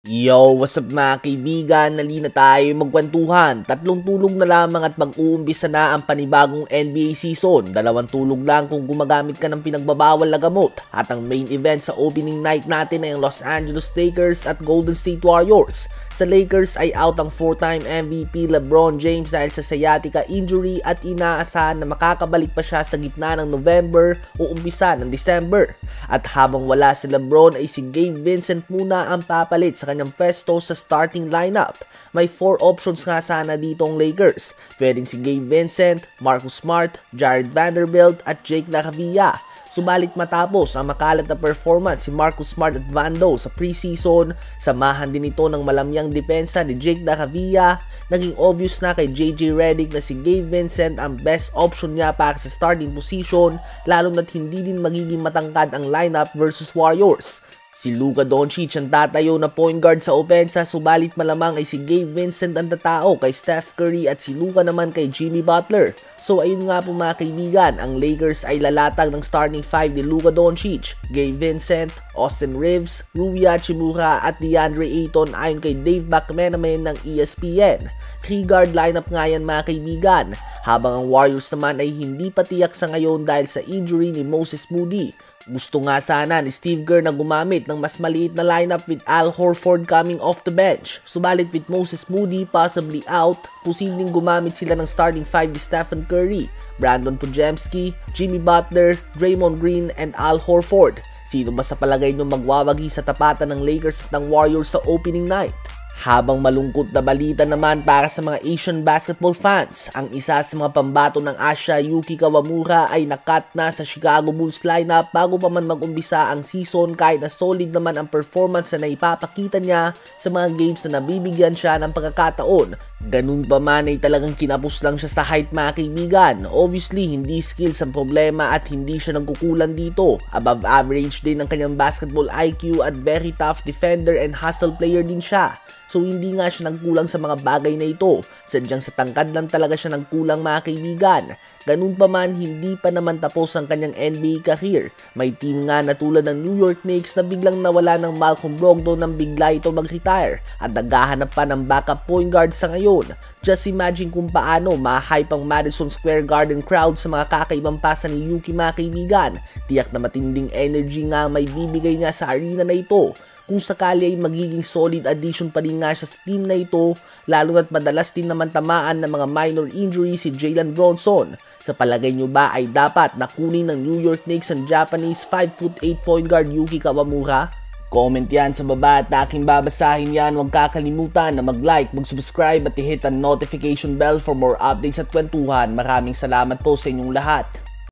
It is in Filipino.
Yo, what's up mga kaibigan? Nalina tayo magkwentuhan. Tatlong tulog na lamang at mag-uumpisa na ang panibagong NBA season. Dalawang tulog lang kung gumagamit ka ng pinagbabawal na gamot. At ang main event sa opening night natin ay ang Los Angeles Lakers at Golden State Warriors. Sa Lakers ay out ang 4-time MVP LeBron James dahil sa sciatica injury at inaasahan na makakabalik pa siya sa gitna ng November o umpisa ng December. At habang wala si LeBron ay si Gabe Vincent muna ang papalit sa kanyang pwesto sa starting lineup. May 4 options nga sana dito ang Lakers. Pwedeng si Gabe Vincent, Marcus Smart, Jared Vanderbilt at Jake LaCavilla. Subalit matapos ang makalat na performance si Marcus Smart at Vando sa preseason, samahan din ito ng malamyang depensa ni Jake LaCavilla, naging obvious na kay JJ Redick na si Gabe Vincent ang best option niya para sa starting position, lalo na't hindi din magiging matangkad ang lineup versus Warriors. Si Luka Doncic ang tatayo na point guard sa opensa, subalit malamang ay si Gabe Vincent ang tatao kay Steph Curry at si Luka naman kay Jimmy Butler. So ayun nga po mga kaibigan, ang Lakers ay lalatag ng starting 5 ni Luka Doncic, Gabe Vincent, Austin Reeves, Rui Hachimura at DeAndre Ayton ayon kay Dave McMenamin ng ESPN. 3-guard lineup nga yan mga kaibigan, habang ang Warriors naman ay hindi pa tiyak sa ngayon dahil sa injury ni Moses Moody. Gusto nga sana ni Steve Kerr na gumamit ng mas maliit na lineup with Al Horford coming off the bench. Subalit with Moses Moody possibly out, posibleng gumamit sila ng starting 5 ni Stephen Curry, Brandon Podziemski, Jimmy Butler, Draymond Green and Al Horford. Sino ba sa palagay nyo magwawagi sa tapatan ng Lakers at ng Warriors sa opening night? Habang malungkot na balita naman para sa mga Asian basketball fans, ang isa sa mga pambato ng Asia, Yuki Kawamura, ay nakat na sa Chicago Bulls lineup bago pa man mag-umpisa ang season, kahit na solid naman ang performance na naipapakita niya sa mga games na nabibigyan siya ng pagkakataon. Ganun pa man ay talagang kinapos lang siya sa height mga kaibigan. Obviously, hindi skills ang problema at hindi siya nagkukulang dito. Above average din ang kanyang basketball IQ at very tough defender and hustle player din siya. So hindi nga siya nagkulang sa mga bagay na ito. Sadyang sa tangkad lang talaga siya nagkulang mga kaibigan. Ganun pa man, hindi pa naman tapos ang kanyang NBA career. May team nga na tulad ng New York Knicks na biglang nawala ng Malcolm Brogdon nang bigla ito mag-retire at naghahanap pa ng backup point guard sa ngayon. Just imagine kung paano ma-hype ang Madison Square Garden crowd sa mga kakaibang pasa ni Yuki mga kaibigan. Tiyak na matinding energy nga may bibigay niya sa arena na ito. Kung sakali ay magiging solid addition pa rin nga siya sa team na ito, lalo na't madalas din naman tamaan ng mga minor injuries si Jalen Bronson. Sa palagay nyo ba ay dapat nakunin ng New York Knicks ang Japanese 5'8" point guard Yuki Kawamura? Comment yan sa baba at aking babasahin yan. Huwag kakalimutan na mag-like, mag-subscribe at i-hit ang notification bell for more updates at kwentuhan. Maraming salamat po sa inyong lahat.